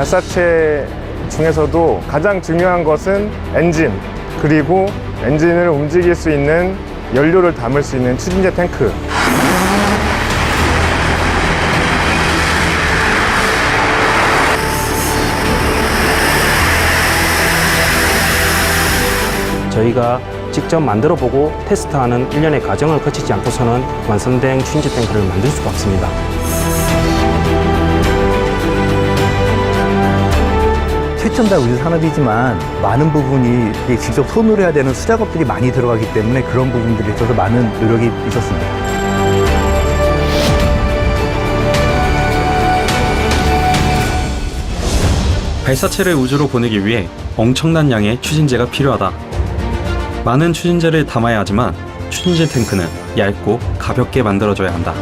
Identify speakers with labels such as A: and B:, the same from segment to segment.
A: 발사체 중에서도 가장 중요한 것은 엔진, 그리고 엔진을 움직일 수 있는 연료를 담을 수 있는 추진제 탱크.
B: 저희가 직접 만들어보고 테스트하는 일련의 과정을 거치지 않고서는 완성된 추진제 탱크를 만들 수가 없습니다.
C: 최첨단 우주 산업이지만 많은 부분이 직접 손으로 해야 되는 수작업들이 많이 들어가기 때문에 그런 부분들에 있어서 많은 노력이 있었습니다.
D: 발사체를 우주로 보내기 위해 엄청난 양의 추진제가 필요하다. 많은 추진제를 담아야 하지만 추진제 탱크는 얇고 가볍게 만들어져야 한다.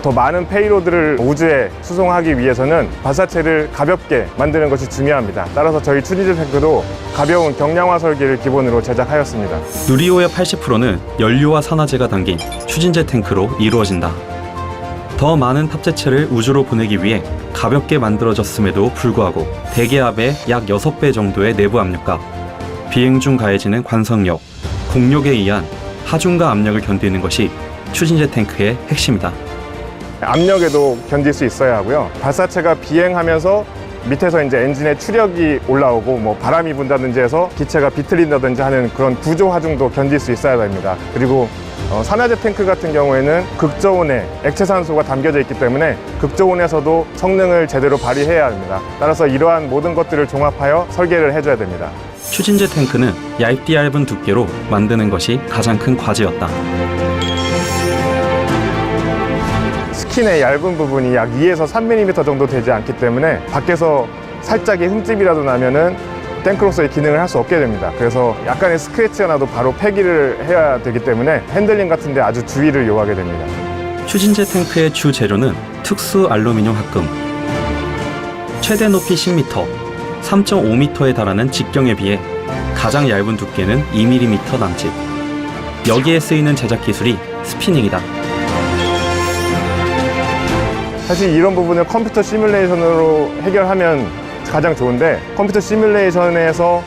A: 더 많은 페이로드를 우주에 수송하기 위해서는 발사체를 가볍게 만드는 것이 중요합니다. 따라서 저희 추진제 탱크도 가벼운 경량화 설계를 기본으로 제작하였습니다.
D: 누리호의 80%는 연료와 산화제가 담긴 추진제 탱크로 이루어진다. 더 많은 탑재체를 우주로 보내기 위해 가볍게 만들어졌음에도 불구하고 대기압의 약 6배 정도의 내부 압력과 비행 중 가해지는 관성력, 공력에 의한 하중과 압력을 견디는 것이 추진제 탱크의 핵심이다.
A: 압력에도 견딜 수 있어야 하고요. 발사체가 비행하면서 밑에서 이제 엔진에 추력이 올라오고 뭐 바람이 분다든지 해서 기체가 비틀린다든지 하는 그런 구조 하중도 견딜 수 있어야 됩니다. 그리고 산화제 탱크 같은 경우에는 극저온에 액체산소가 담겨져 있기 때문에 극저온에서도 성능을 제대로 발휘해야 합니다. 따라서 이러한 모든 것들을 종합하여 설계를 해줘야 됩니다.
D: 추진제 탱크는 얇디 얇은 두께로 만드는 것이 가장 큰 과제였다.
A: 스킨의 얇은 부분이 약 2에서 3mm 정도 되지 않기 때문에 밖에서 살짝의 흠집이라도 나면은 탱크로서의 기능을 할 수 없게 됩니다. 그래서 약간의 스크래치가 나도 바로 폐기를 해야 되기 때문에 핸들링 같은 데 아주 주의를 요하게 됩니다.
D: 추진제 탱크의 주 재료는 특수 알루미늄 합금. 최대 높이 10m, 3.5m에 달하는 직경에 비해 가장 얇은 두께는 2mm 남짓. 여기에 쓰이는 제작 기술이 스피닝이다.
A: 사실 이런 부분을 컴퓨터 시뮬레이션으로 해결하면 가장 좋은데 컴퓨터 시뮬레이션에서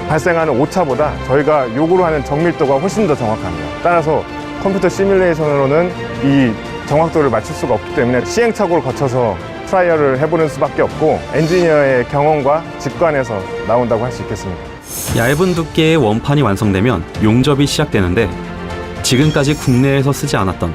A: 발생하는 오차보다 저희가 요구로 하는 정밀도가 훨씬 더 정확합니다. 따라서 컴퓨터 시뮬레이션으로는 이 정확도를 맞출 수가 없기 때문에 시행착오를 거쳐서 트라이얼을 해보는 수밖에 없고 엔지니어의 경험과 직관에서 나온다고 할 수 있겠습니다.
D: 얇은 두께의 원판이 완성되면 용접이 시작되는데 지금까지 국내에서 쓰지 않았던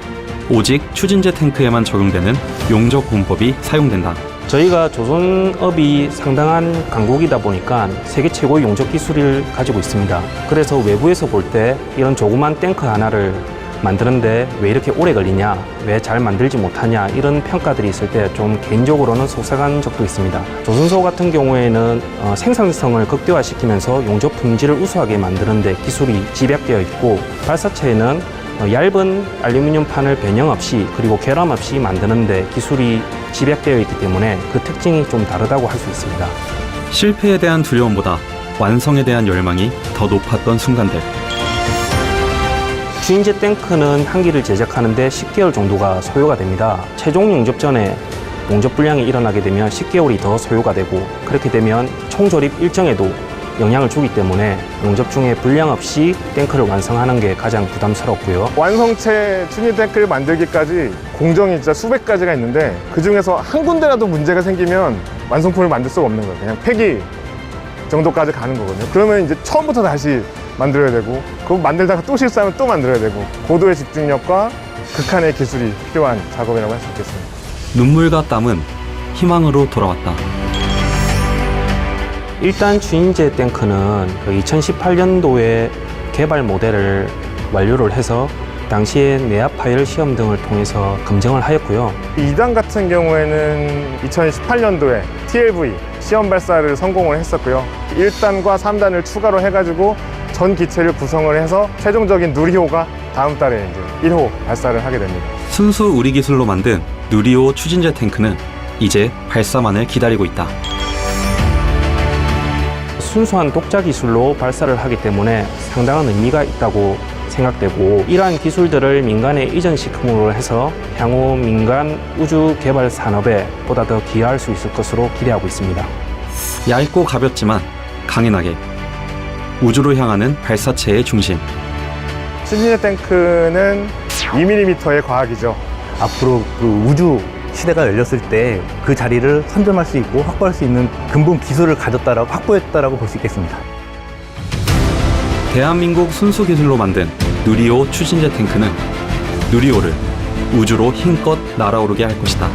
D: 오직 추진제 탱크에만 적용되는 용접 공법이 사용된다.
B: 저희가 조선업이 상당한 강국이다 보니까 세계 최고의 용접 기술을 가지고 있습니다. 그래서 외부에서 볼 때 이런 조그만 탱크 하나를 만드는데 왜 이렇게 오래 걸리냐, 왜 잘 만들지 못하냐 이런 평가들이 있을 때 좀 개인적으로는 속상한 적도 있습니다. 조선소 같은 경우에는 생산성을 극대화시키면서 용접 품질을 우수하게 만드는 데 기술이 집약되어 있고 발사체에는 얇은 알루미늄판을 변형 없이 그리고 결함 없이 만드는 데 기술이 집약되어 있기 때문에 그 특징이 좀 다르다고 할 수 있습니다.
D: 실패에 대한 두려움보다 완성에 대한 열망이 더 높았던 순간들.
B: 추진제 탱크는 한 기를 제작하는데 10개월 정도가 소요가 됩니다. 최종 용접 전에 용접 불량이 일어나게 되면 10개월이 더 소요가 되고 그렇게 되면 총조립 일정에도 영향을 주기 때문에 용접 중에 불량 없이 탱크를 완성하는 게 가장 부담스럽고요.
A: 완성체 추진 탱크를 만들기까지 공정이 진짜 수백 가지가 있는데 그 중에서 한 군데라도 문제가 생기면 완성품을 만들 수가 없는 거예요. 그냥 폐기 정도까지 가는 거거든요. 그러면 이제 처음부터 다시 만들어야 되고 그거 만들다가 또 실수하면 또 만들어야 되고 고도의 집중력과 극한의 기술이 필요한 작업이라고 할 수 있겠습니다.
D: 눈물과 땀은 희망으로 돌아왔다.
B: 일단 추진제 탱크는 2018년도에 개발 모델을 완료를 해서 당시에 내압 파열 시험 등을 통해서 검증을 하였고요.
A: 2단 같은 경우에는 2018년도에 TLV 시험 발사를 성공을 했었고요. 1단과 3단을 추가로 해가지고 전 기체를 구성을 해서 최종적인 누리호가 다음 달에 이제 1호 발사를 하게 됩니다.
D: 순수 우리 기술로 만든 누리호 추진제 탱크는 이제 발사만을 기다리고 있다.
B: 순수한 독자 기술로 발사를 하기 때문에 상당한 의미가 있다고 생각되고 이러한 기술들을 민간에 이전시킴으로 해서 향후 민간 우주 개발 산업에 보다 더 기여할 수 있을 것으로 기대하고 있습니다.
D: 얇고 가볍지만 강인하게 우주로 향하는 발사체의 중심.
A: 추진제 탱크는 2mm의 과학이죠.
C: 앞으로 그 우주 시대가 열렸을 때 그 자리를 선점할 수 있고 확보할 수 있는 근본 기술을 가졌다라고 확보했다라고 볼 수 있겠습니다.
D: 대한민국 순수 기술로 만든 누리호 추진제 탱크는 누리호를 우주로 힘껏 날아오르게 할 것이다.